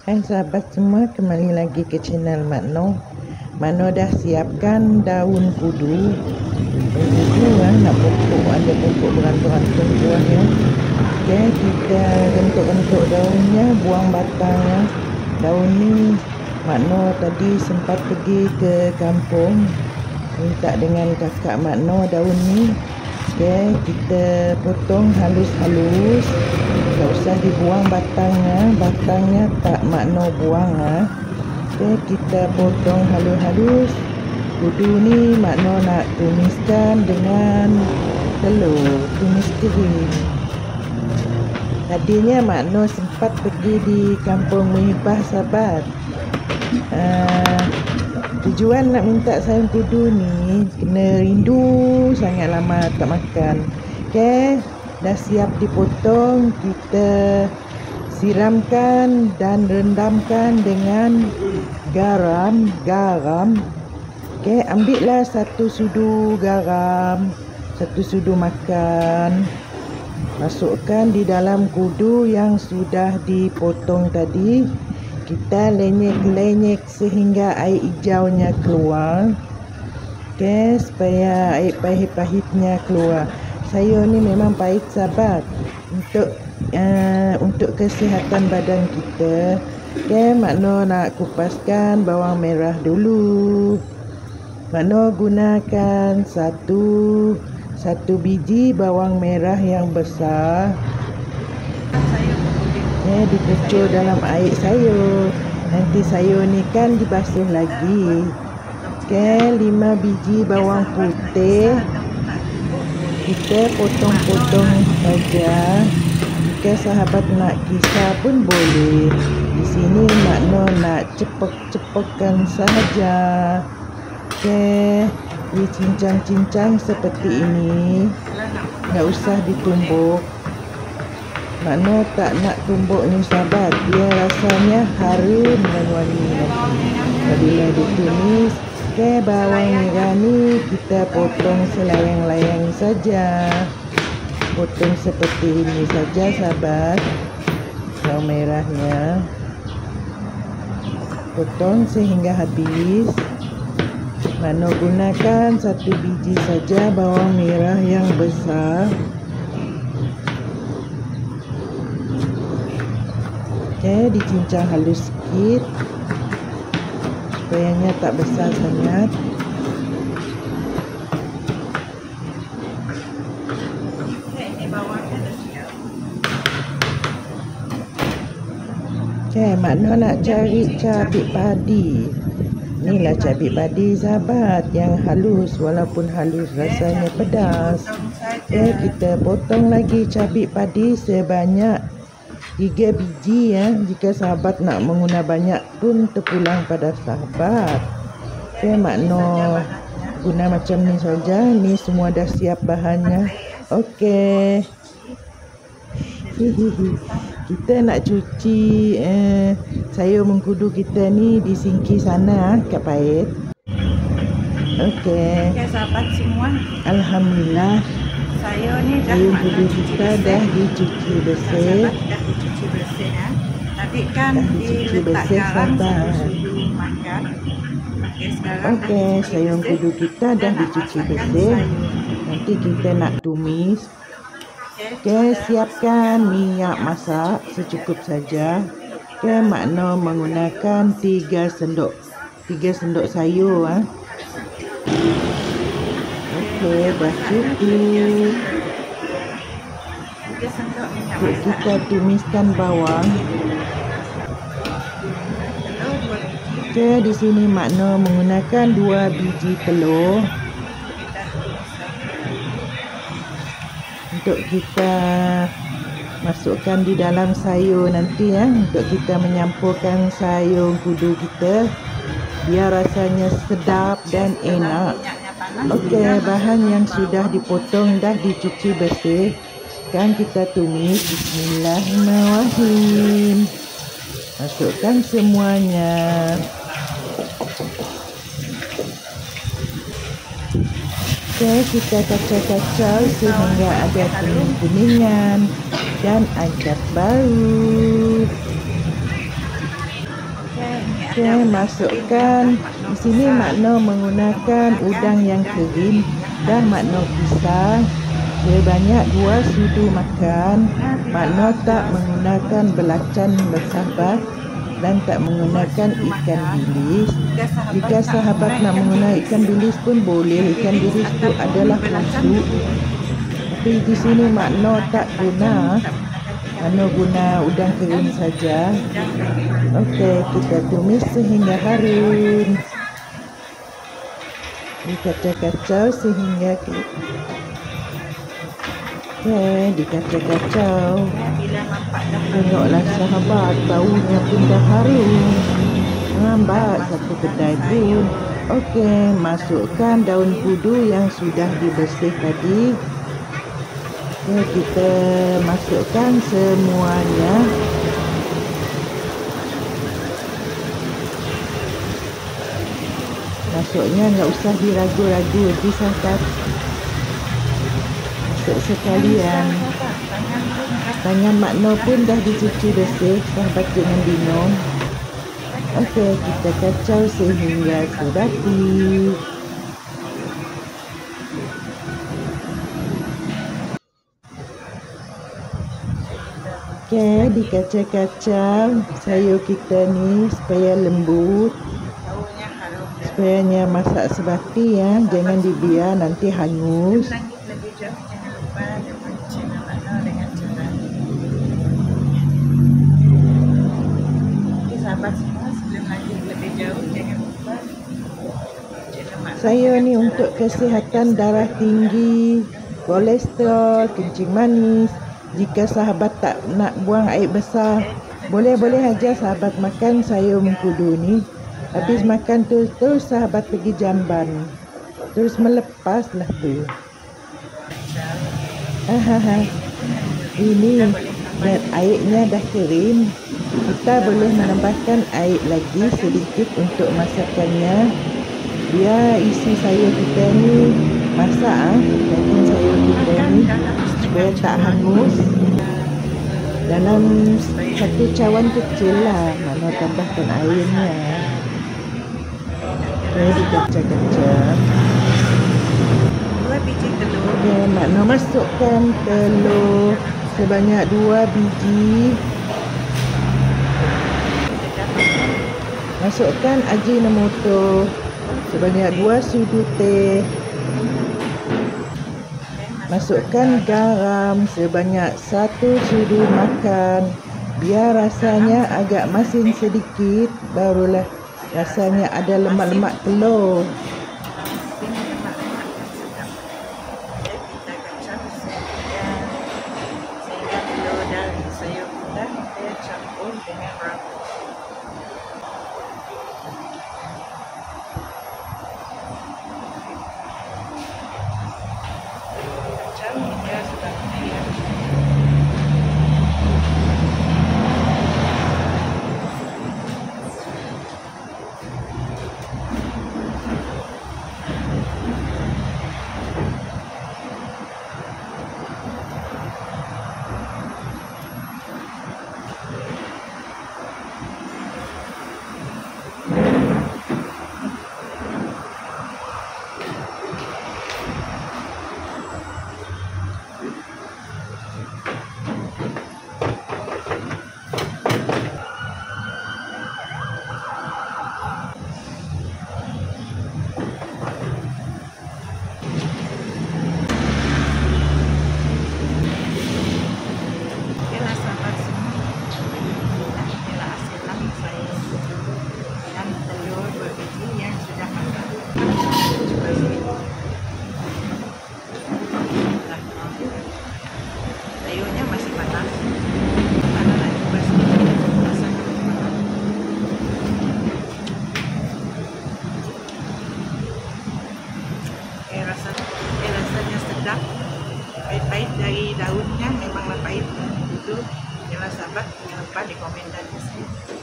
Hai sahabat semua, kembali lagi ke channel Mak Noh. Mak Noh dah siapkan daun kudu. Kudu nak pokok, ada pokok berantung-antung buahnya. Okay, kita rentuk-rentuk daunnya, buang batangnya. Daun ni Mak Noh tadi sempat pergi ke kampung, minta dengan kakak Mak Noh daun ni. Okay, kita potong halus-halus. Tak usah dibuang batangnya tak Mak Noh buang Okay, kita potong halus-halus. Kudu ni Mak Noh nak tumiskan dengan telur, tumis kering. Tadinya Mak Noh sempat pergi di kampung Muhibah sahabat. Tujuan nak minta sayur kudu ni kena rindu sangat lama tak makan. Okay, dah siap dipotong, kita siramkan dan rendamkan dengan garam. Okay, ambillah 1 sudu garam, 1 sudu makan. Masukkan di dalam kudu yang sudah dipotong tadi. Kita lenyek-lenyek sehingga air hijaunya keluar. Okay, supaya air pahit-pahitnya keluar. Sayur ni memang pahit sahabat, untuk kesihatan badan kita. Okay, Mak Noh nak kupaskan bawang merah dulu. Mak Noh gunakan satu biji bawang merah yang besar. Dikencur dalam air sayur. Nanti sayur ni kan dibasuh lagi. Okay, 5 biji bawang putih. Kita potong-potong saja. Jika sahabat nak kisar pun boleh. Di sini Mak Noh nak cepek-cepekkan sahaja. Okay, dicincang-cincang seperti ini. Tak usah ditumbuk. Mak Noh tak nak tumbuk ni sahabat. Dia rasanya harum dan wangi nanti apabila ditumis. Okay, bawang merah ni kita potong selayang-layang saja. Potong seperti ini saja sahabat. Bawang merahnya potong sehingga habis. Mak Noh gunakan 1 biji saja bawang merah yang besar. Okay, dicincang halus sikit supaya tak besar sangat. Okay, Mak Noh nak cari cabai padi. Inilah cabai padi sahabat, yang halus, walaupun halus rasanya pedas. Okay, kita potong lagi cabai padi sebanyak 3 biji ya. Jika sahabat nak menggunakan banyak pun terpulang pada sahabat. Okay, Mak Noh guna macam ni saja. Ni semua dah siap bahannya. Okay, kita nak cuci sayur mengkudu kita ni di sinki sana kat Pahit. Okay, sahabat semua, alhamdulillah sayur ni dah mengkudu kita dah dicuci bersih. Tadi kan diletak garam 1 sudu makan. Okay, sayur kudu kita dah dicuci bersih. Nanti kita nak tumis. Okay, siapkan minyak masak secukup saja. Okay, Mak Noh menggunakan 3 sendok sayur. Okay, bercukup. Kita tumiskan bawang. Okay, di sini Mak Noh menggunakan 2 biji telur. Untuk kita masukkan di dalam sayur nanti ya, untuk kita menyampurkan sayur kudu kita biar rasanya sedap dan enak. Okey, bahan yang sudah dipotong dah dicuci bersih. Sekarang kita tumis. Bismillahirrahmanirrahim. Masukkan semuanya. Okay, kita kacau-kacau sehingga ada kuning-kuningan dan angkat bau. Okey, masukkan. Di sini Mak Noh menggunakan udang yang kering. Dah Mak Noh pisah sebanyak 2 sudu makan. Mak Noh tak menggunakan belacan bersahabat dan tak menggunakan ikan bilis. Jika sahabat nak menggunakan ikan bilis pun boleh. Ikan bilis itu adalah busuk. Tapi di sini Mak Noh tak guna. Mak Noh guna udang kering saja. Okey, kita tumis sehingga harum. Dikacau-kacau sehingga dikacau-kacau. Tengoklah sahabat, baunya pun dah harum. Lambat satu kedai pun. Okey, masukkan daun kudu yang sudah dibersih tadi. Okey, kita masukkan semuanya. Masuknya enggak usah diragu-ragu, disahabat. Masuk sekalian. Tangan Mak Noh pun dah dicuci bersih, sahabat jangan bingung. Okey, kita kacau sehingga serati. Okey, dikacau-kacau sayur kita ni supaya lembut. Supaya masak sebati ya, jangan dibiar nanti hangus. Lebih jauh jangan lupa dengan channel Mak Noh dengan cara. Jadi sahabat semua, sebelum lanjut lebih jauh jangan lupa channel Mak Noh. Sayur ni untuk kesihatan darah tinggi, kolesterol, kencing manis. Jika sahabat tak nak buang air besar, boleh-boleh aja sahabat makan sayur mengkudu ni. Habis makan terus sahabat pergi jamban. Terus melepas lah tu. Ini dan airnya dah kering. Kita boleh menambahkan air lagi sedikit untuk masakannya. Biar isi sayur kita ni masak daging sayur kita ni supaya tak hangus. Dalam satu cawan kecil lah Mana tambahkan airnya. Dikacau-kacau. 2 biji telur. Okey, Mak Noh masukkan telur sebanyak 2 biji. Masukkan ajinomoto sebanyak 2 sudu teh. Masukkan garam sebanyak 1 sudu makan. Biar rasanya agak masin sedikit, barulah rasanya ada lemak-lemak telur. Kita kacau sehingga telur dan sayur kita campur dengan rambut. Kacau hingga sudah merah. Sayurnya masih panas. Karena nak coba sedikit rasanya panas. Rasanya sedap. Pahit-pahit dari daunnya memanglah pahit. Itu jangan sahabat, jangan lupa di komen dan share.